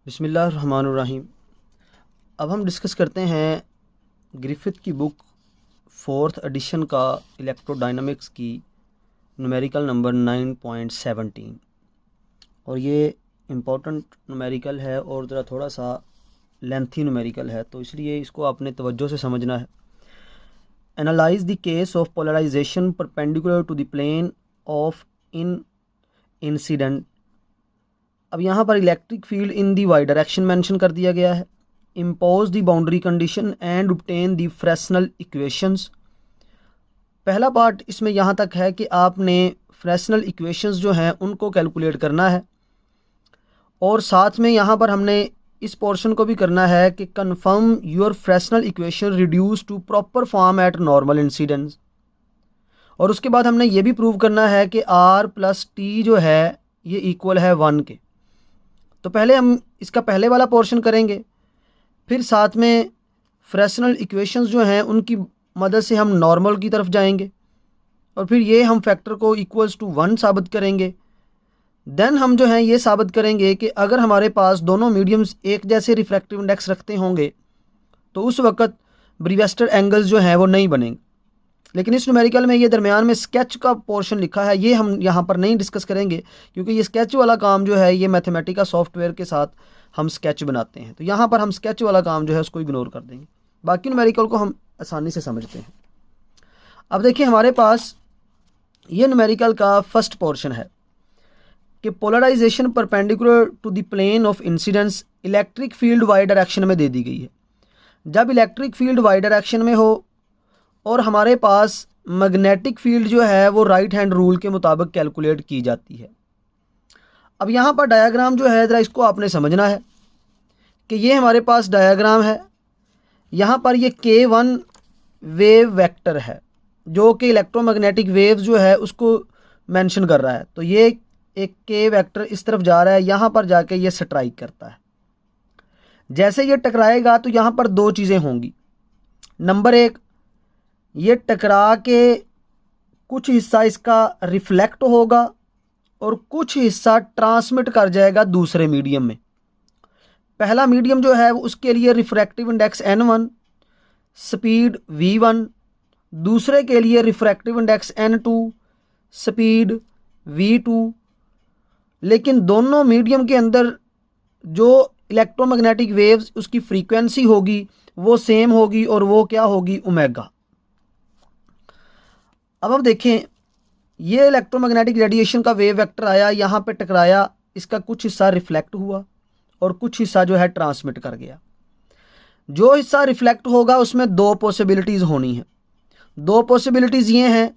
बिस्मिल्लाहिर्रहमानिर्रहीम। अब हम डिस्कस करते हैं ग्रिफिथ की बुक 4th एडिशन का इलेक्ट्रोडायनामिक्स की न्यूमेरिकल नंबर 9.17 और ये इम्पोर्टेंट न्यूमेरिकल है और ज़रा थोड़ा सा लेंथी न्यूमेरिकल है, तो इसलिए इसको आपने तवज्जो से समझना है। Analyze the case of polarization perpendicular to the plane of incident. अब यहाँ पर electric field in the Y direction mention कर दिया गया है। Impose the boundary condition and obtain the Fresnel equations. पहला पार्ट इसमें यहाँ तक है कि आपने फ्रेस्नेल इक्वेशंस जो हैं उनको कैलकुलेट करना है, और साथ में यहाँ पर हमने इस पोर्शन को भी करना है कि confirm your Fresnel equation reduce to proper form at normal incidence. और उसके बाद हमने ये भी प्रूव करना है कि r प्लस टी जो है ये इक्वल है 1 के। तो पहले हम इसका पहले वाला पोर्शन करेंगे, फिर साथ में फ्रेस्नेल इक्वेशंस जो हैं उनकी मदद से हम नॉर्मल की तरफ जाएंगे, और फिर ये हम फैक्टर को इक्वल्स टू 1 साबित करेंगे। देन हम जो है ये साबित करेंगे कि अगर हमारे पास दोनों मीडियम्स एक जैसे रिफ्रैक्टिव इंडेक्स रखते होंगे तो उस वक़्त ब्रीवेस्टर एंगल्स जो हैं वो नहीं बनेंगे। लेकिन इस न्यूमेरिकल में ये दरमियान में स्केच का पोर्शन लिखा है, ये हम यहाँ पर नहीं डिस्कस करेंगे क्योंकि ये स्केच वाला काम जो है ये मैथमेटिका सॉफ्टवेयर के साथ हम स्केच बनाते हैं, तो यहाँ पर हम स्केच वाला काम जो है उसको इग्नोर कर देंगे। बाकी न्यूमेरिकल को हम आसानी से समझते हैं। अब देखिए हमारे पास ये न्यूमेरिकल का फर्स्ट पोर्शन है कि polarization perpendicular to the plane of incidence electric field Y direction में दे दी गई है। जब इलेक्ट्रिक फील्ड वाई डायरेक्शन में हो और हमारे पास मैग्नेटिक फील्ड जो है वो राइट हैंड रूल के मुताबिक कैलकुलेट की जाती है। अब यहाँ पर डायग्राम जो है ज़रा इसको आपने समझना है कि ये हमारे पास डायग्राम है। यहाँ पर ये K1 वेव वेक्टर है जो कि इलेक्ट्रोमैग्नेटिक वेव्स जो है उसको मेंशन कर रहा है। तो ये एक K वेक्टर इस तरफ जा रहा है, यहाँ पर जाके ये स्ट्राइक करता है। जैसे ये टकराएगा तो यहाँ पर दो चीज़ें होंगी। नंबर एक, ये टकरा के कुछ हिस्सा इसका रिफ्लेक्ट होगा और कुछ हिस्सा ट्रांसमिट कर जाएगा दूसरे मीडियम में। पहला मीडियम जो है उसके लिए refractive index n1, speed v1, दूसरे के लिए refractive index n2, speed v2। लेकिन दोनों मीडियम के अंदर जो इलेक्ट्रोमैग्नेटिक वेव्स उसकी फ्रीक्वेंसी होगी वो सेम होगी, और वो क्या होगी, ओमेगा। अब हम देखें ये इलेक्ट्रोमैग्नेटिक रेडिएशन का वेव वेक्टर आया, यहाँ पे टकराया, इसका कुछ हिस्सा रिफ्लेक्ट हुआ और कुछ हिस्सा जो है ट्रांसमिट कर गया। जो हिस्सा रिफ्लेक्ट होगा उसमें दो पॉसिबिलिटीज़ होनी है। दो पॉसिबिलिटीज़ ये हैं,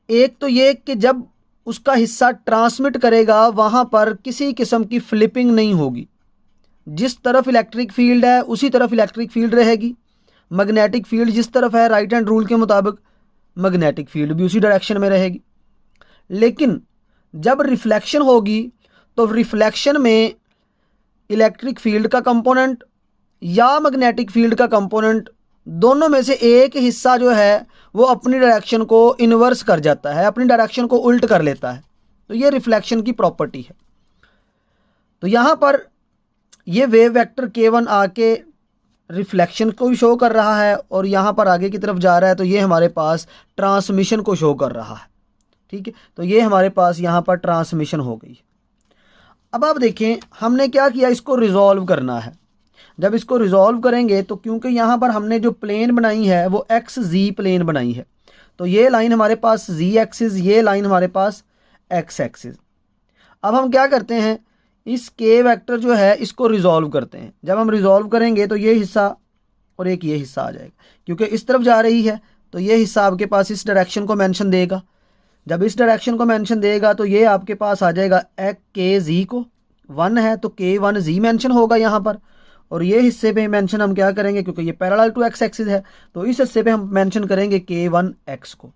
एक तो ये कि जब उसका हिस्सा ट्रांसमिट करेगा वहाँ पर किसी किस्म की फ्लिपिंग नहीं होगी। जिस तरफ इलेक्ट्रिक फील्ड है उसी तरफ इलेक्ट्रिक फील्ड रहेगी। मैग्नेटिक फील्ड जिस तरफ है राइट हैंड रूल के मुताबिक मैग्नेटिक फील्ड भी उसी डायरेक्शन में रहेगी। लेकिन जब रिफ्लेक्शन होगी तो रिफ्लेक्शन में इलेक्ट्रिक फील्ड का कंपोनेंट या मैग्नेटिक फील्ड का कंपोनेंट, दोनों में से एक हिस्सा जो है वो अपनी डायरेक्शन को इन्वर्स कर जाता है, अपनी डायरेक्शन को उल्ट कर लेता है। तो ये रिफ्लेक्शन की प्रॉपर्टी है। तो यहाँ पर ये वेव वेक्टर K1 आके रिफ्लेक्शन को भी शो कर रहा है और यहाँ पर आगे की तरफ जा रहा है, तो ये हमारे पास ट्रांसमिशन को शो कर रहा है। ठीक है, तो ये हमारे पास यहाँ पर ट्रांसमिशन हो गई। अब आप देखें हमने क्या किया, इसको रिजॉल्व करना है। जब इसको रिजॉल्व करेंगे तो क्योंकि यहाँ पर हमने जो प्लेन बनाई है वो एक्स जी प्लेन बनाई है, तो ये लाइन हमारे पास जी एक्सिस, ये लाइन हमारे पास एक्स एक्सिस। अब हम क्या करते हैं, इस K वेक्टर जो है इसको रिजॉल्व करते हैं। जब हम रिजॉल्व करेंगे तो ये हिस्सा और एक ये हिस्सा आ जाएगा, क्योंकि इस तरफ जा रही है तो ये हिस्सा आपके पास इस डायरेक्शन को मेंशन देगा। जब इस डायरेक्शन को मेंशन देगा तो ये आपके पास आ जाएगा KZ को 1 है तो K1Z मेंशन होगा यहाँ पर, और ये हिस्से पे मेंशन हम क्या करेंगे, क्योंकि ये पैरेलल टू एक्स एक्सिस है तो इस हिस्से पे हम मेंशन करेंगे K1X को।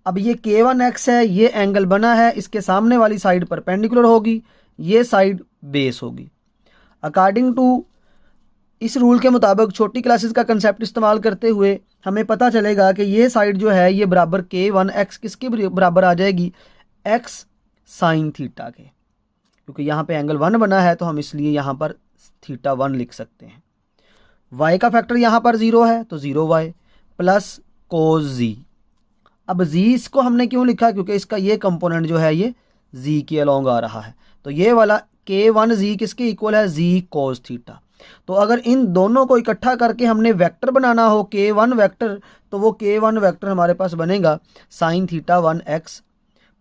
अब ये K1X है, ये एंगल बना है, इसके सामने वाली साइड परपेंडिकुलर होगी, ये साइड बेस होगी। अकॉर्डिंग टू इस रूल के मुताबिक छोटी क्लासेस का कंसेप्ट इस्तेमाल करते हुए हमें पता चलेगा कि ये साइड जो है ये बराबर K1X किसके बराबर आ जाएगी, X sin थीटा के। क्योंकि यहाँ पे एंगल 1 बना है तो हम इसलिए यहाँ पर थीटा 1 लिख सकते हैं। y का फैक्टर यहाँ पर 0 है तो 0y प्लस कोस z। अब z इसको हमने क्यों लिखा, क्योंकि इसका ये कंपोनेंट जो है ये z के अलोंग आ रहा है, तो ये वाला k1z किसके इक्वल है, z कोस थीटा। तो अगर इन दोनों को इकट्ठा करके हमने वेक्टर बनाना हो k1 वेक्टर, तो वो k1 वेक्टर हमारे पास बनेगा sine theta 1x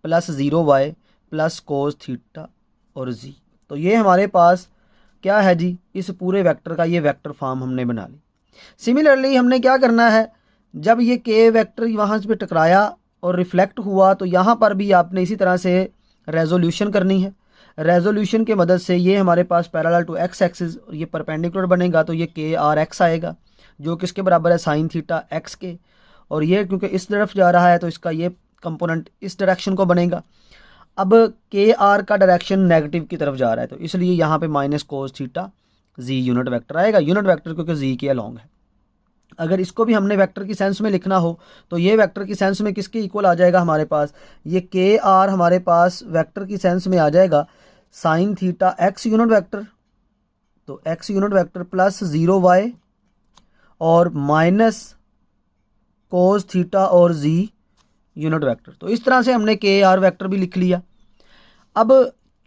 plus 0y plus cos theta और z। तो ये हमारे पास क्या है जी, इस पूरे वेक्टर का ये वेक्टर फॉर्म हमने बना ली। सिमिलरली हमने क्या करना है, जब ये k वेक्टर वहाँ पे टकराया और रिफ्लेक्ट हुआ तो यहाँ पर भी आपने इसी तरह से रेजोल्यूशन करनी है। रेजोल्यूशन के मदद से ये हमारे पास पैरेलल टू x एक्सिस और ये परपेंडिकुलर बनेगा, तो ये के आर एक्स आएगा जो किसके बराबर है साइन थीटा x के, और ये क्योंकि इस तरफ जा रहा है तो इसका ये कंपोनेंट इस डायरेक्शन को बनेगा। अब के आर का डायरेक्शन नेगेटिव की तरफ जा रहा है तो इसलिए यहाँ पे minus cos theta z unit vector आएगा, यूनिट वेक्टर क्योंकि z के अलोंग है। अगर इसको भी हमने वेक्टर की सेंस में लिखना हो तो ये वेक्टर की सेंस में किसके इक्वल आ जाएगा हमारे पास, ये के आर हमारे पास वेक्टर की सेंस में आ जाएगा sine theta x unit vector, तो x unit vector plus 0y और माइनस कोस थीटा और z यूनिट वेक्टर। तो इस तरह से हमने के आर वेक्टर भी लिख लिया। अब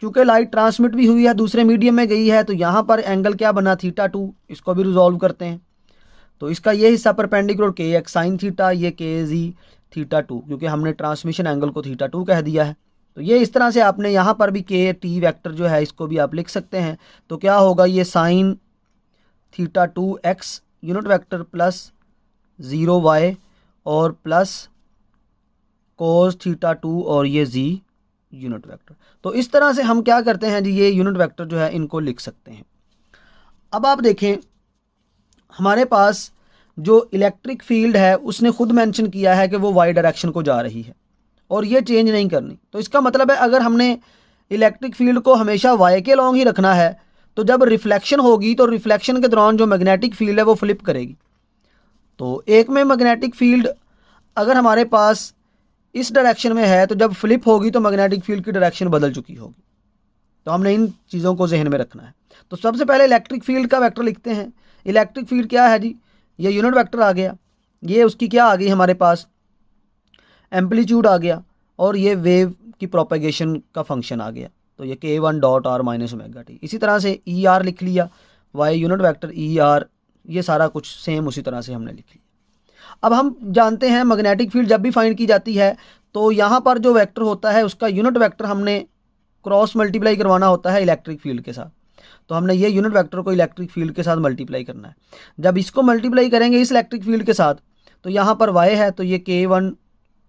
चूँकि लाइट ट्रांसमिट भी हुई है, दूसरे मीडियम में गई है, तो यहाँ पर एंगल क्या बना थीटा 2, इसको भी रिजॉल्व करते हैं। तो इसका ये हिस्सा परपेंडिकुलर के एक्स साइन थीटा, ये के जी थीटा 2, क्योंकि हमने ट्रांसमिशन एंगल को थीटा 2 कह दिया है। तो ये इस तरह से आपने यहाँ पर भी के टी वेक्टर जो है इसको भी आप लिख सकते हैं। तो क्या होगा, ये sine theta 2x unit vector plus 0y और प्लस कोस थीटा 2 और ये z यूनिट वेक्टर। तो इस तरह से हम क्या करते हैं जी, ये यूनिट वेक्टर जो है इनको लिख सकते हैं। अब आप देखें हमारे पास जो इलेक्ट्रिक फील्ड है उसने खुद मेंशन किया है कि वो वाई डायरेक्शन को जा रही है और ये चेंज नहीं करनी। तो इसका मतलब है अगर हमने इलेक्ट्रिक फील्ड को हमेशा वाई के लॉन्ग ही रखना है तो जब रिफ्लेक्शन होगी तो रिफ्लेक्शन के दौरान जो मैग्नेटिक फील्ड है वो फ्लिप करेगी। तो एक में मैग्नेटिक फील्ड अगर हमारे पास इस डायरेक्शन में है तो जब फ्लिप होगी तो मैग्नेटिक फील्ड की डायरेक्शन बदल चुकी होगी। तो हमने इन चीज़ों को जहन में रखना है। तो सबसे पहले इलेक्ट्रिक फील्ड का वेक्टर लिखते हैं। इलेक्ट्रिक फील्ड क्या है जी, ये यूनिट वेक्टर आ गया, ये उसकी क्या आ गई हमारे पास एम्पलीट्यूड आ गया, और ये वेव की प्रोपेगेशन का फंक्शन आ गया, तो ये k1 dot R minus omega T. इसी तरह से ई आर लिख लिया, Y unit vector E R, ये सारा कुछ सेम उसी तरह से हमने लिख लिया। अब हम जानते हैं मैग्नेटिक फील्ड जब भी फाइंड की जाती है तो यहाँ पर जो वेक्टर होता है उसका यूनिट वेक्टर हमने क्रॉस मल्टीप्लाई करवाना होता है इलेक्ट्रिक फील्ड के साथ। तो हमने ये यूनिट वेक्टर को इलेक्ट्रिक फील्ड के साथ मल्टीप्लाई करना है। जब इसको मल्टीप्लाई करेंगे इस इलेक्ट्रिक फील्ड के साथ तो यहाँ पर y है, तो ये k1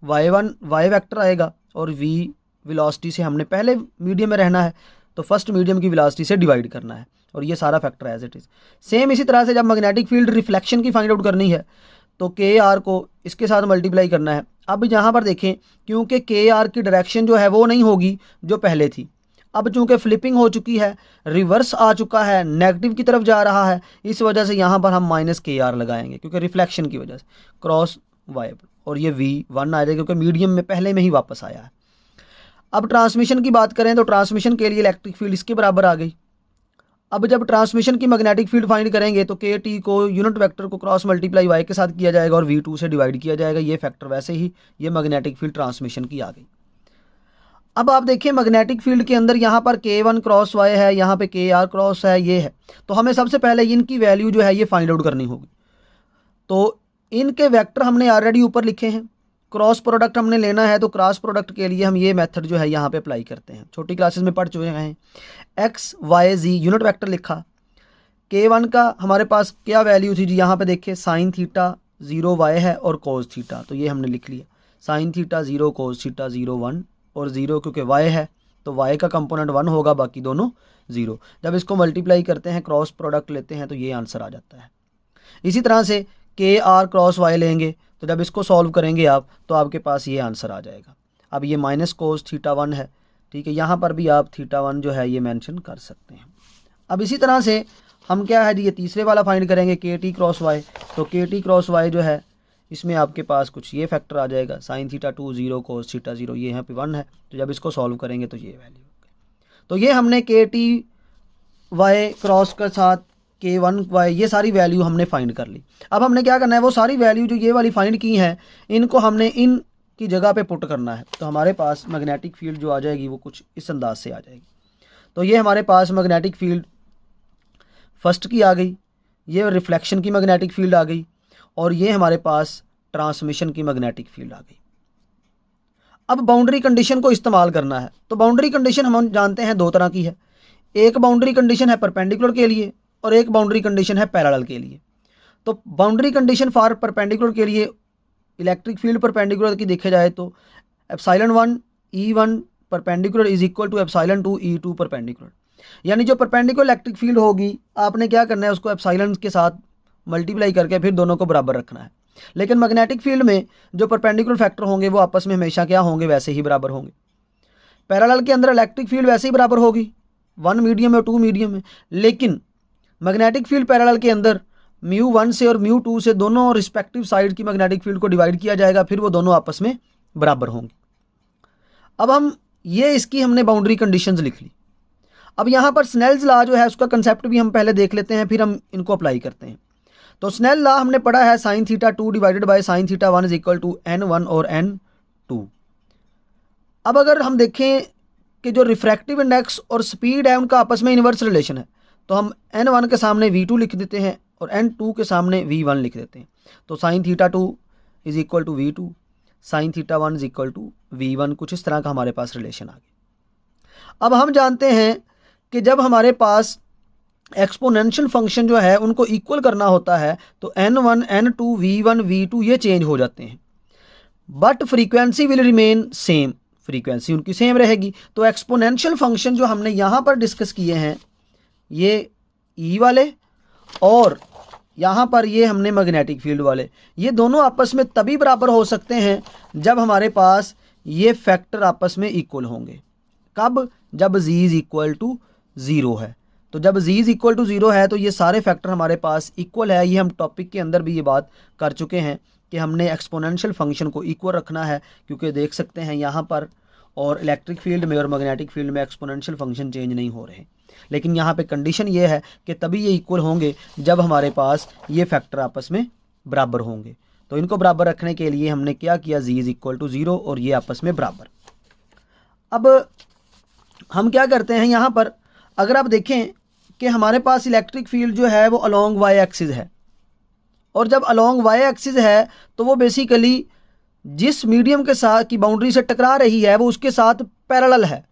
y1 y वेक्टर आएगा, और v वेलोसिटी से हमने पहले मीडियम में रहना है तो फर्स्ट मीडियम की वेलोसिटी से डिवाइड करना है, और ये सारा factor as it is same. इसी तरह से जब मैग्नेटिक फील्ड रिफ्लेक्शन की फाइंड आउट करनी है तो के आर को इसके साथ मल्टीप्लाई करना है। अब यहाँ पर देखें क्योंकि के आर की डायरेक्शन जो है वो नहीं होगी जो पहले थी, अब चूंकि फ्लिपिंग हो चुकी है, रिवर्स आ चुका है, नेगेटिव की तरफ जा रहा है, इस वजह से यहाँ पर हम माइनस के आर लगाएंगे क्योंकि रिफ्लेक्शन की वजह से क्रॉस वाई, और ये v1 आ जाएगा क्योंकि मीडियम में पहले में ही वापस आया है। अब ट्रांसमिशन की बात करें तो ट्रांसमिशन के लिए इलेक्ट्रिक फील्ड इसके बराबर आ गई। अब जब ट्रांसमिशन की मैग्नेटिक फील्ड फाइंड करेंगे तो के टी को यूनिट वेक्टर को क्रॉस मल्टीप्लाई वाई के साथ किया जाएगा और v2 से डिवाइड किया जाएगा। ये फैक्टर वैसे ही ये मैग्नेटिक फील्ड ट्रांसमिशन की आ गई। अब आप देखिए मैग्नेटिक फील्ड के अंदर यहाँ पर k1 क्रॉस वाई है, यहाँ पे के आर क्रॉस है, ये है। तो हमें सबसे पहले इनकी वैल्यू जो है ये फाइंड आउट करनी होगी। तो इनके वेक्टर हमने ऑलरेडी ऊपर लिखे हैं, क्रॉस प्रोडक्ट हमने लेना है तो क्रॉस प्रोडक्ट के लिए हम ये मेथड जो है यहाँ पे अप्लाई करते हैं, छोटी क्लासेस में पढ़ चुके हैं। एक्स वाई जी यूनिट वेक्टर लिखा, k1 का हमारे पास क्या वैल्यू थी जी, यहाँ पे देखिए साइन थीटा 0 वाई है और कोस थीटा, तो ये हमने लिख लिया साइन थीटा 0 कोस थीटा 0 1 और 0 क्योंकि y है तो y का कंपोनेंट 1 होगा, बाकी दोनों 0। जब इसको मल्टीप्लाई करते हैं क्रॉस प्रोडक्ट लेते हैं तो ये आंसर आ जाता है। इसी तरह से के आर क्रॉस y लेंगे तो जब इसको सॉल्व करेंगे आप तो आपके पास ये आंसर आ जाएगा। अब ये माइनस कोस थीटा 1 है, ठीक है, यहाँ पर भी आप थीटा 1 जो है ये मेंशन कर सकते हैं। अब इसी तरह से हम क्या है जी ये तीसरे वाला फाइंड करेंगे के टी क्रॉस वाई, तो के टी क्रॉस वाई जो है इसमें आपके पास कुछ ये फैक्टर आ जाएगा साइन थीटा 2 0 कोस थीटा 0, ये यहाँ पे 1 है, तो जब इसको सॉल्व करेंगे तो ये वैल्यू। तो ये हमने KTY क्रॉस के साथ K1Y ये सारी वैल्यू हमने फाइंड कर ली। अब हमने क्या करना है, वो सारी वैल्यू जो ये वाली फाइंड की हैं इनको हमने इन की जगह पे पुट करना है। तो हमारे पास मैग्नेटिक फील्ड जो आ जाएगी वो कुछ इस अंदाज से आ जाएगी। तो ये हमारे पास मैग्नेटिक फील्ड फर्स्ट की आ गई, ये रिफ्लेक्शन की मैग्नेटिक फील्ड आ गई, और ये हमारे पास ट्रांसमिशन की मैग्नेटिक फील्ड आ गई। अब बाउंड्री कंडीशन को इस्तेमाल करना है। तो बाउंड्री कंडीशन हम जानते हैं दो तरह की है। एक बाउंड्री कंडीशन है परपेंडिकुलर के लिए और एक बाउंड्री कंडीशन है पैरेलल के लिए। तो बाउंड्री कंडीशन फॉर परपेंडिकुलर के लिए इलेक्ट्रिक फील्ड परपेंडिकुलर की देखे जाए तो ε1 E1 perpendicular is equal to ε2 E2 perpendicular. यानी जो परपेंडिकुलर इलेक्ट्रिक फील्ड होगी आपने क्या करना है, उसको एप्सिलॉन के साथ मल्टीप्लाई करके फिर दोनों को बराबर रखना है। लेकिन मैग्नेटिक फील्ड में जो परपेंडिकुलर फैक्टर होंगे वो आपस में हमेशा क्या होंगे, वैसे ही बराबर होंगे। पैरेलल के अंदर इलेक्ट्रिक फील्ड वैसे ही बराबर होगी, 1 मीडियम है 2 मीडियम है। लेकिन मैग्नेटिक फील्ड पैरेलल के अंदर μ1 से और μ2 से दोनों रिस्पेक्टिव साइड की मैग्नेटिक फील्ड को डिवाइड किया जाएगा, फिर वो दोनों आपस में बराबर होंगे। अब हम ये इसकी हमने बाउंड्री कंडीशंस लिख ली। अब यहाँ पर स्नेल्स लॉ जो है उसका कंसेप्ट भी हम पहले देख लेते हैं, फिर हम इनको अप्लाई करते हैं। तो स्नेल लॉ हमने पढ़ा है sin θ2 divided by sin θ1 is equal to n1 और n2। अब अगर हम देखें कि जो रिफ्रैक्टिव इंडेक्स और स्पीड है उनका आपस में इन्वर्स रिलेशन है, तो हम n1 के सामने v2 लिख देते हैं और n2 के सामने v1 लिख देते हैं। तो sin θ2 is equal to v2, sin θ1 is equal to v1, कुछ इस तरह का हमारे पास रिलेशन आ गया। अब हम जानते हैं कि जब हमारे पास एक्सपोनेंशियल फंक्शन जो है उनको इक्वल करना होता है तो n1 n2 v1 v2 ये चेंज हो जाते हैं, but frequency will remain same, frequency उनकी सेम रहेगी। तो एक्सपोनेंशियल फंक्शन जो हमने यहाँ पर डिस्कस किए हैं ये ई वाले और यहाँ पर ये हमने मैग्नेटिक फील्ड वाले, ये दोनों आपस में तभी बराबर हो सकते हैं जब हमारे पास ये फैक्टर आपस में इक्वल होंगे। कब? जब z इज इक्वल टू 0 है। तो जब z इज इक्वल टू 0 है तो ये सारे फैक्टर हमारे पास इक्वल है। ये हम टॉपिक के अंदर भी ये बात कर चुके हैं कि हमने एक्सपोनेंशियल फंक्शन को इक्वल रखना है, क्योंकि देख सकते हैं यहाँ पर और इलेक्ट्रिक फील्ड में और मैग्नेटिक फील्ड में एक्सपोनेंशियल फंक्शन चेंज नहीं हो रहे। लेकिन यहाँ पे कंडीशन ये है कि तभी ये इक्वल होंगे जब हमारे पास ये फैक्टर आपस में बराबर होंगे। तो इनको बराबर रखने के लिए हमने क्या किया, z इज इक्वल टू 0 और ये आपस में बराबर। अब हम क्या करते हैं, यहाँ पर अगर आप देखें कि हमारे पास इलेक्ट्रिक फील्ड जो है वो अलोंग y एक्सिस है, और जब अलोंग y एक्सिस है तो वो बेसिकली जिस मीडियम के साथ की बाउंड्री से टकरा रही है वो उसके साथ पैरेलल है,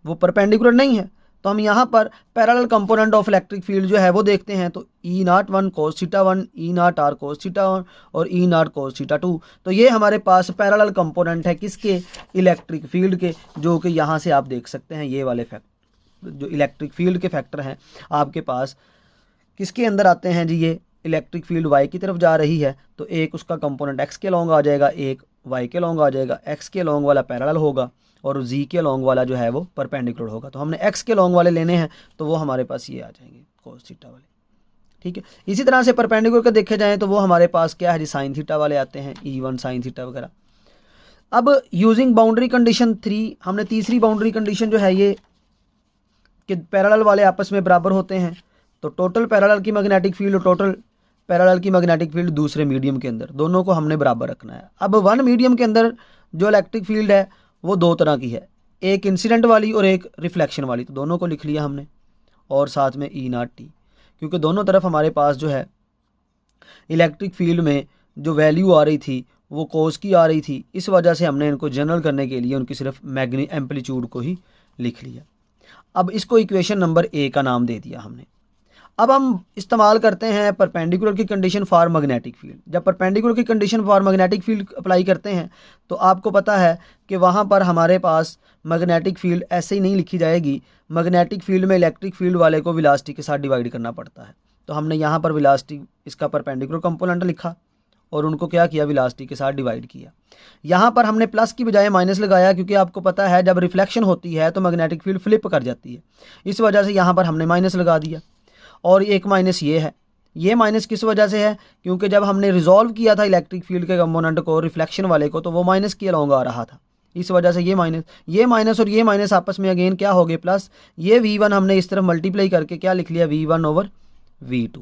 वो परपेंडिकुलर नहीं है। तो हम यहाँ पर parallel component of electric field जो है वो देखते हैं। तो E01 cos θ1, E0r cos θ1 और E0 cos θ2। तो ये हमारे पास पैरेलल कंपोनेंट है किसके, इलेक्ट्रिक फील्ड के, जो कि यहाँ से आप देख सकते हैं ये वाले फैक्टर जो इलेक्ट्रिक फील्ड के फैक्टर हैं आपके पास किसके अंदर आते हैं जी, ये इलेक्ट्रिक फील्ड y की तरफ जा रही है तो एक उसका कंपोनेंट x के लॉन्ग आ जाएगा, एक y के लॉन्ग आ जाएगा। x के लॉन्ग वाला पैरेलल होगा और z के लॉन्ग वाला जो है वो परपेंडिकुलर होगा। तो हमने x के लॉन्ग वाले लेने हैं तो वो हमारे पास ये आ जाएंगे cos θ वाले, ठीक है। इसी तरह से परपेंडिकुलर के देखे जाएँ तो वो हमारे पास क्या है जी, sin θ वाले आते हैं, E1 sin θ वगैरह। अब यूजिंग बाउंड्री कंडीशन 3 हमने तीसरी बाउंड्री कंडीशन जो है ये कि पैरेलल वाले आपस में बराबर होते हैं। तो टोटल पैरेलल की मैग्नेटिक फील्ड और टोटल पैरेलल की मैग्नेटिक फील्ड दूसरे मीडियम के अंदर, दोनों को हमने बराबर रखना है। अब 1 मीडियम के अंदर जो इलेक्ट्रिक फील्ड है वो 2 तरह की है, एक इंसिडेंट वाली और एक रिफ्लेक्शन वाली। तो दोनों को लिख लिया हमने और साथ में E0t, क्योंकि दोनों तरफ हमारे पास जो है इलेक्ट्रिक फील्ड में जो वैल्यू आ रही थी वो कोस की आ रही थी, इस वजह से हमने इनको जनरल करने के लिए उनकी सिर्फ एम्पलीट्यूड को ही लिख लिया। अब इसको इक्वेशन नंबर A का नाम दे दिया हमने। अब हम इस्तेमाल करते हैं परपेंडिकुलर की कंडीशन फॉर मैग्नेटिक फील्ड। जब परपेंडिकुलर की condition for magnetic field apply करते हैं तो आपको पता है कि वहाँ पर हमारे पास मैग्नेटिक फील्ड ऐसे ही नहीं लिखी जाएगी। मैग्नेटिक फील्ड में इलेक्ट्रिक फील्ड वाले को वेलोसिटी के साथ डिवाइड करना पड़ता है। तो हमने यहाँ पर वेलोसिटी इसका परपेंडिकुलर कंपोनेंट लिखा और उनको क्या किया, वेलोसिटी के साथ डिवाइड किया। यहाँ पर हमने प्लस की बजाय माइनस लगाया, क्योंकि आपको पता है जब रिफ्लेक्शन होती है तो मैग्नेटिक फील्ड फ्लिप कर जाती है, इस वजह से यहाँ पर हमने माइनस लगा दिया। और एक माइनस ये है, ये माइनस किस वजह से है, क्योंकि जब हमने रिजॉल्व किया था इलेक्ट्रिक फील्ड के कंपोनेंट को रिफ्लेक्शन वाले को तो वो माइनस के अलॉन्ग आ रहा था, इस वजह से ये माइनस और ये माइनस आपस में अगेन क्या हो गए प्लस, ये V1 हमने इस तरफ मल्टीप्लाई करके क्या लिख लिया V1/V2।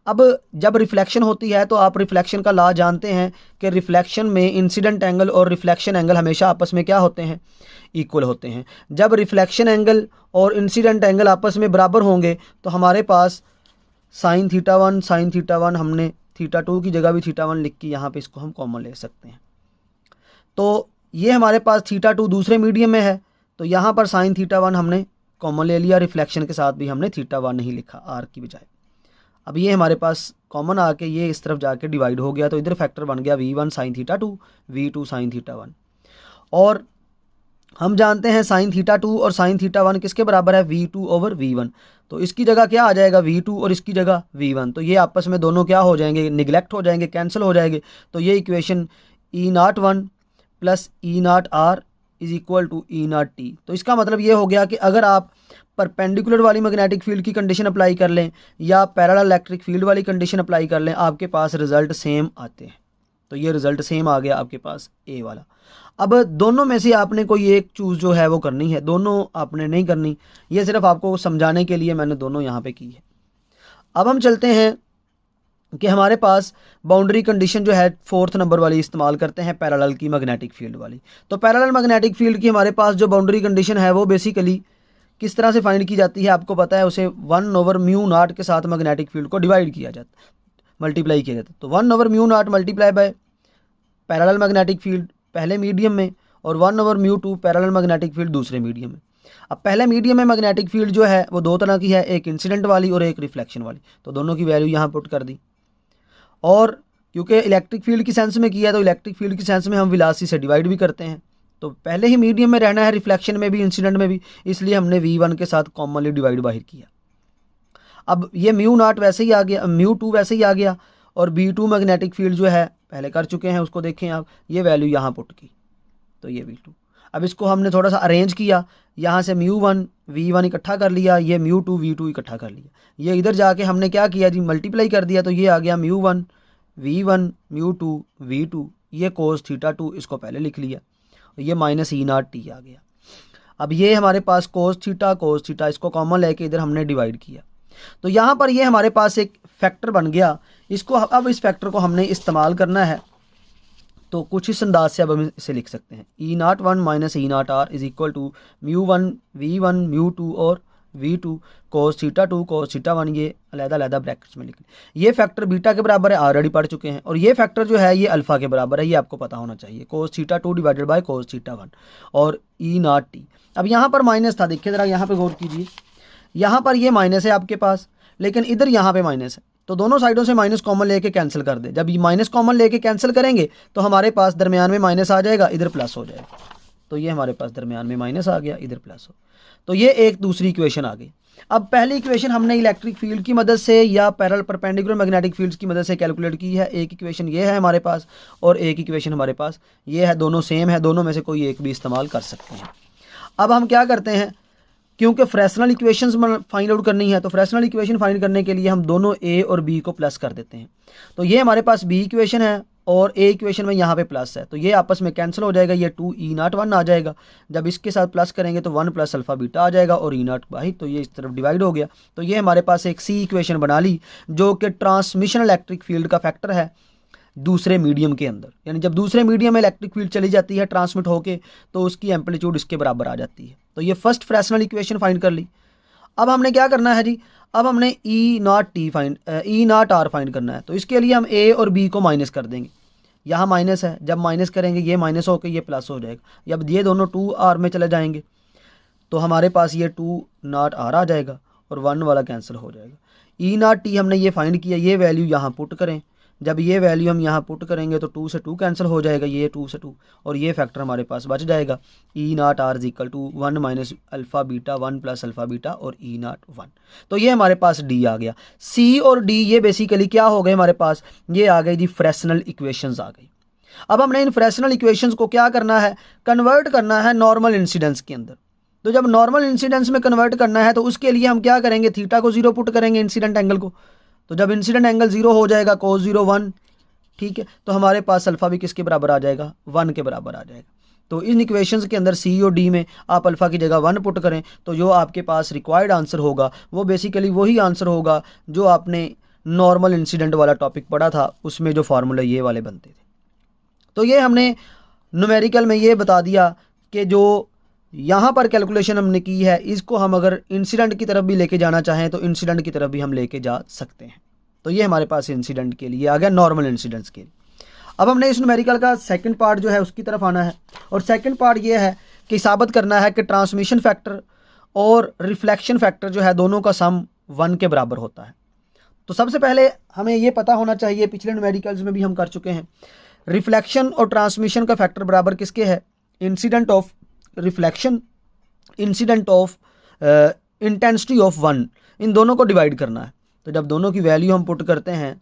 अब जब रिफ्लेक्शन होती है तो आप रिफ्लेक्शन का लॉ जानते हैं कि रिफ्लेक्शन में इंसिडेंट एंगल और रिफ्लेक्शन एंगल हमेशा आपस में क्या होते हैं, इक्वल होते हैं। जब रिफ्लेक्शन एंगल और इंसिडेंट एंगल आपस में बराबर होंगे तो हमारे पास sin θ1 हमने θ2 की जगह भी θ1 लिख के यहाँ पे इसको हम कॉमन ले सकते हैं। तो ये हमारे पास θ2 दूसरे मीडियम में है, तो यहाँ पर sin θ1 हमने कॉमन ले लिया, रिफ्लेक्शन के साथ भी हमने θ1 नहीं लिखा r की बजाय। अब ये हमारे पास कॉमन आके ये इस तरफ जाके डिवाइड हो गया, तो इधर फैक्टर बन गया V1 sin θ2 V2 sin θ1। और हम जानते हैं sin θ2 और sin θ1 किसके बराबर है, V2/V1। तो इसकी जगह क्या आ जाएगा V2 और इसकी जगह V1, तो ये आपस में दोनों क्या हो जाएंगे, निगलेक्ट हो जाएंगे, कैंसिल हो जाएंगे। तो ये equation E01 plus E0R is equal to E0T। तो इसका मतलब ये हो गया कि अगर आप परपेंडिकुलर वाली मैग्नेटिक फील्ड की कंडीशन अप्लाई कर लें या पैरेलल इलेक्ट्रिक फील्ड वाली कंडीशन अप्लाई कर लें, आपके पास रिजल्ट सेम आते हैं। तो ये रिजल्ट सेम आ गया आपके पास ए वाला। अब दोनों में से आपने कोई एक चूज़ जो है वो करनी है, दोनों आपने नहीं करनी, ये सिर्फ आपको समझाने के लिए मैंने दोनों यहाँ पे की है। अब हम चलते हैं कि हमारे पास बाउंड्री कंडीशन जो है 4th नंबर वाली इस्तेमाल करते हैं पैरेलल की मैग्नेटिक फील्ड वाली। तो पैरेलल मैग्नेटिक फील्ड की हमारे पास जो बाउंड्री कंडीशन है वो बेसिकली किस तरह से फाइंड की जाती है, आपको पता है, उसे 1/μ0 के साथ मैग्नेटिक फील्ड को डिवाइड किया जाता, मल्टीप्लाई किया जाता। तो 1/μ0 multiply by parallel magnetic field पहले मीडियम में और 1/μ2 पैरेलल मैग्नेटिक फील्ड दूसरे मीडियम में। अब पहले मीडियम में मैग्नेटिक फील्ड जो है वो दो तरह की है, एक इंसिडेंट वाली और एक रिफ्लेक्शन वाली। तो दोनों की वैल्यू यहाँ पुट कर दी, और क्योंकि इलेक्ट्रिक फील्ड की सेंस में किया तो इलेक्ट्रिक फील्ड की सेंस में हम वेलोसिटी से डिवाइड भी करते हैं। तो पहले ही मीडियम में रहना है, रिफ्लेक्शन में भी इंसिडेंट में भी, इसलिए हमने V1 के साथ कॉमनली डिवाइड बाहर किया। अब ये μ0 वैसे ही आ गया, μ2 वैसे ही आ गया, और B2 मैग्नेटिक फील्ड जो है पहले कर चुके हैं, उसको देखें आप, ये वैल्यू यहाँ पुट की, तो ये V2। अब इसको हमने थोड़ा सा अरेंज किया, यहाँ से μ1 V1 इकट्ठा कर लिया, ये μ2 V2 इकट्ठा कर लिया, ये इधर जाके हमने क्या किया जी, मल्टीप्लाई कर दिया। तो ये आ गया μ1 V1 μ2 V2, ये cos θ2 इसको पहले लिख लिया, ये माइनस E0T आ गया। अब ये हमारे पास cos θ इसको कॉमन लेके इधर हमने डिवाइड किया। तो यहाँ पर ये हमारे पास एक फैक्टर बन गया, इसको अब इस फैक्टर को हमने इस्तेमाल करना है। तो कुछ इस अंदाज से अब हम इसे लिख सकते हैं, E01 minus E0R is equal to μ1 V1 μ2 और V2 cos θ2 cos θ1, ये अलग-अलग ब्रैकेट्स में लिख लें। ये फैक्टर बीटा के बराबर है, ऑलरेडी पढ़ चुके हैं, और ये फैक्टर जो है ये अल्फा के बराबर है, ये आपको पता होना चाहिए, cos θ2 डिवाइडेड बाय cos θ1 और E0T। अब यहाँ पर माइनस था, देखिए ज़रा यहाँ पे गौर कीजिए, यहाँ पर ये माइनस है आपके पास, लेकिन इधर यहाँ पे माइनस है, तो दोनों साइडों से माइनस कॉमन लेके कैंसिल कर दे। जब ये माइनस कॉमन लेके कैंसिल करेंगे तो हमारे पास दरमियान में माइनस आ जाएगा, इधर प्लस हो जाएगा। तो ये हमारे पास दरमियान में माइनस आ गया, इधर प्लस हो, तो ये एक दूसरी इक्वेशन आ गई। अब पहली इक्वेशन हमने इलेक्ट्रिक फील्ड की मदद से या पैरेलल परपेंडिकुलर मैग्नेटिक फील्ड्स की मदद से कैलकुलेट की है। एक इक्वेशन ये है हमारे पास और एक इक्वेशन हमारे पास ये है, दोनों सेम है, दोनों में से कोई एक भी इस्तेमाल कर सकते हैं। अब हम क्या करते हैं, क्योंकि फ्रेशनल इक्वेशंस फाइंड आउट करनी है, तो फ्रेशनल इक्वेशन फाइंड करने के लिए हम दोनों ए और बी को प्लस कर देते हैं। तो ये हमारे पास बी इक्वेशन है और ए इक्वेशन में यहाँ पे प्लस है, तो ये आपस में कैंसिल हो जाएगा, ये 2E01 आ जाएगा। जब इसके साथ प्लस करेंगे तो 1 प्लस अल्फा बीटा आ जाएगा और E0 बाई, तो ये इस तरफ डिवाइड हो गया। तो ये हमारे पास एक सी इक्वेशन बना ली, जो कि ट्रांसमिशन इलेक्ट्रिक फील्ड का फैक्टर है दूसरे मीडियम के अंदर, यानी जब दूसरे मीडियम में इलेक्ट्रिक फील्ड चली जाती है ट्रांसमिट होके, तो उसकी एम्पलीट्यूड इसके बराबर आ जाती है। तो ये फर्स्ट फ्रेशनल इक्वेशन फाइंड कर ली। अब हमने क्या करना है जी, अब हमने E0R फाइंड करना है। तो इसके लिए हम ए और बी को माइनस कर देंगे, यहाँ माइनस है, जब माइनस करेंगे ये माइनस होकर ये प्लस हो जाएगा, जब ये दोनों 2R में चले जाएंगे तो हमारे पास ये 2R आ जाएगा और 1 वाला कैंसिल हो जाएगा। E0T हमने ये फाइंड किया, ये वैल्यू यहाँ पुट करें, जब ये वैल्यू हम यहाँ पुट करेंगे तो 2 से 2 कैंसिल हो जाएगा, ये 2 से 2, और ये फैक्टर हमारे पास बच जाएगा। E0R is equal to 1 minus alpha beta 1 plus alpha beta और E01। तो ये हमारे पास डी आ गया। सी और डी ये बेसिकली क्या हो गए हमारे पास, ये आ गई जी फ्रेशनल इक्वेशंस आ गई। अब हमने इन फ्रेशनल इक्वेशंस को क्या करना है, कन्वर्ट करना है नॉर्मल इंसिडेंस के अंदर। तो जब नॉर्मल इंसिडेंस में कन्वर्ट करना है तो उसके लिए हम क्या करेंगे, थीटा को 0 पुट करेंगे, इंसिडेंट एंगल को। तो जब इंसिडेंट एंगल 0 हो जाएगा, cos 0 1, ठीक है, तो हमारे पास अल्फा भी किसके बराबर आ जाएगा, 1 के बराबर आ जाएगा। तो इन इक्वेशंस के अंदर सी और डी में आप अल्फ़ा की जगह 1 पुट करें तो जो आपके पास रिक्वायर्ड आंसर होगा वो बेसिकली वही आंसर होगा जो आपने नॉर्मल इंसिडेंट वाला टॉपिक पढ़ा था, उसमें जो फार्मूला ये वाले बनते थे। तो ये हमने न्यूमेरिकल में ये बता दिया कि जो यहाँ पर कैलकुलेशन हमने की है इसको हम अगर इंसिडेंट की तरफ भी लेके जाना चाहें तो इंसिडेंट की तरफ भी हम लेके जा सकते हैं। तो ये हमारे पास इंसिडेंट के लिए आ गया, नॉर्मल इंसिडेंट्स के लिए। अब हमने इस न्यूमेरिकल का सेकंड पार्ट जो है उसकी तरफ आना है, और सेकंड पार्ट ये है कि साबित करना है कि ट्रांसमिशन फैक्टर और रिफ्लेक्शन फैक्टर जो है दोनों का सम 1 के बराबर होता है। तो सबसे पहले हमें ये पता होना चाहिए, पिछले न्यूमेरिकल्स में भी हम कर चुके हैं, रिफ्लेक्शन और ट्रांसमिशन का फैक्टर बराबर किसके है? Incident of reflection, incident of intensity of 1, इन दोनों को डिवाइड करना है। तो जब दोनों की वैल्यू हम पुट करते हैं,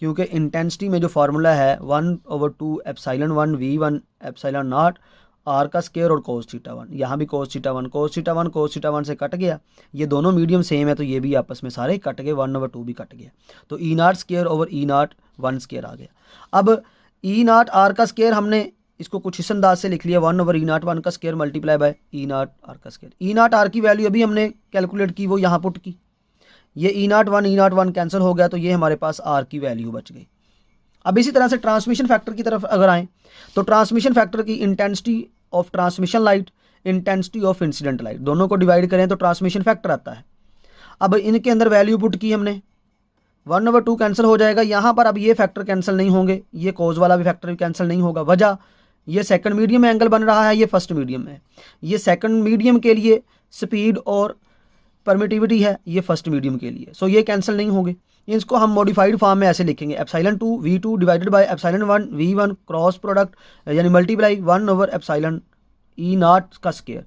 क्योंकि इंटेंसिटी में जो फार्मूला है 1/2 epsilon 1 V1 epsilon naught R का स्क्वायर और कोस थीटा 1, यहाँ भी cos theta 1 cos theta 1 cos theta 1 से कट गया, ये दोनों मीडियम सेम है तो ये भी आपस में सारे कट गए, 1/2 भी कट गया, तो E0 square over E0 1 square आ गया। अब E0 आर का स्क्वायर हमने इसको कुछ इस अंदाज से लिख लिया, 1/E0 1 का स्क्वायर मल्टीप्लाई बाय E0 आर का स्क्वायर। E0 आर की वैल्यू अभी हमने कैलकुलेट की, वो यहाँ पुट की, ये E0 1 कैंसिल हो गया तो ये हमारे पास आर की वैल्यू बच गई। अब इसी तरह से ट्रांसमिशन फैक्टर की तरफ अगर आएँ तो ट्रांसमिशन फैक्टर की intensity of transmission light, intensity of incident light, दोनों को डिवाइड करें तो ट्रांसमिशन फैक्टर आता है। अब इनके अंदर वैल्यू पुट की हमने, 1/2 कैंसिल हो जाएगा, यहाँ पर अब ये फैक्टर कैंसिल नहीं होंगे, ये कोज वाला भी फैक्टर कैंसिल नहीं होगा। वजह, ये सेकंड मीडियम में एंगल बन रहा है, ये फर्स्ट मीडियम में है, ये सेकंड मीडियम के लिए स्पीड और परमिटिविटी है, ये फर्स्ट मीडियम के लिए, सो ये कैंसिल नहीं होंगे। इसको हम मॉडिफाइड फॉर्म में ऐसे लिखेंगे, epsilon 2 V2 divided by epsilon 1 V1 cross product यानी मल्टीप्लाई 1/एप्सिलॉन E0 का स्क्वायर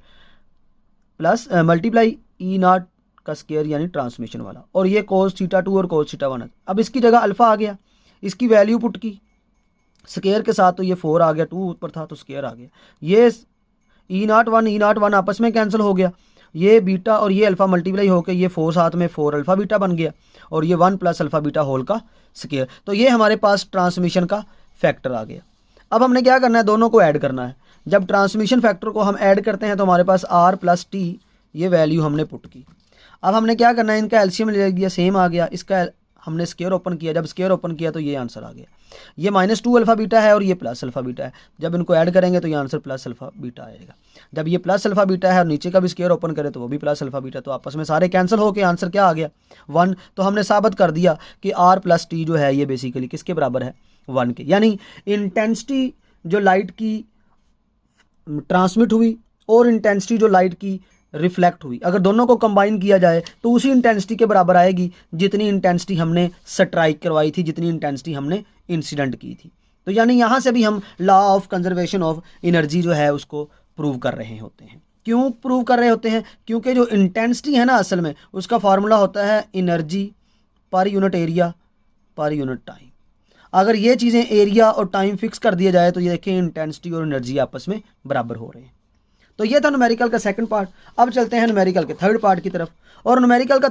प्लस मल्टीप्लाई E0 का स्क्वायर यानी ट्रांसमिशन वाला, और ये कोस थीटा 2 और कोस थीटा 1 है। अब इसकी जगह अल्फा आ गया, इसकी वैल्यू पुट की स्क्वायर के साथ तो ये 4 आ गया, 2 ऊपर था तो स्क्वायर आ गया, ये E0 1 आपस में कैंसिल हो गया, ये बीटा और ये अल्फ़ा मल्टीप्लाई होकर ये 4 साथ में 4 अल्फ़ा बीटा बन गया, और ये 1 प्लस अल्फ़ा बीटा होल का स्क्वायर। तो ये हमारे पास ट्रांसमिशन का फैक्टर आ गया। अब हमने क्या करना है, दोनों को ऐड करना है। जब ट्रांसमिशन फैक्टर को हम ऐड करते हैं तो हमारे पास R प्लस T ये वैल्यू हमने पुट की। अब हमने क्या करना है, इनका एलसीएम ले लिया, सेम आ गया, इसका हमने स्क्वायर ओपन किया, जब स्क्वायर ओपन किया तो ये आंसर आ गया। ये -2 अल्फ़ा बीटा है और ये प्लस अल्फ़ा बीटा है, जब इनको ऐड करेंगे तो ये आंसर प्लस अल्फ़ा बीटा आएगा। जब ये प्लस अल्फ़ा बीटा है और नीचे का भी स्क्वायर ओपन करें तो वो भी प्लस अल्फ़ा बीटा, तो आपस में सारे कैंसिल होकर आंसर क्या आ गया, 1। तो हमने साबित कर दिया कि R प्लस T जो है ये बेसिकली किसके बराबर है, 1 के, यानी इंटेंसिटी जो लाइट की ट्रांसमिट हुई और इंटेंसिटी जो लाइट की रिफ्लेक्ट हुई, अगर दोनों को कंबाइन किया जाए तो उसी इंटेंसिटी के बराबर आएगी जितनी इंटेंसिटी हमने स्ट्राइक करवाई थी, जितनी इंटेंसिटी हमने इंसिडेंट की थी। तो यानी यहाँ से भी हम law of conservation of energy जो है उसको प्रूव कर रहे होते हैं। क्यों प्रूव कर रहे होते हैं? क्योंकि जो इंटेंसिटी है ना असल में उसका फार्मूला होता है energy per unit area per unit time. अगर ये चीज़ें एरिया और टाइम फिक्स कर दिया जाए तो ये देखें इंटेंसिटी और एनर्जी आपस में बराबर हो रहे हैं। तो ये था न्यूमेरिकल का सेकंड पार्ट। अब चलते हैं न्यूमेरिकल के थर्ड पार्ट की तरफ, और न्यूमेरिकल का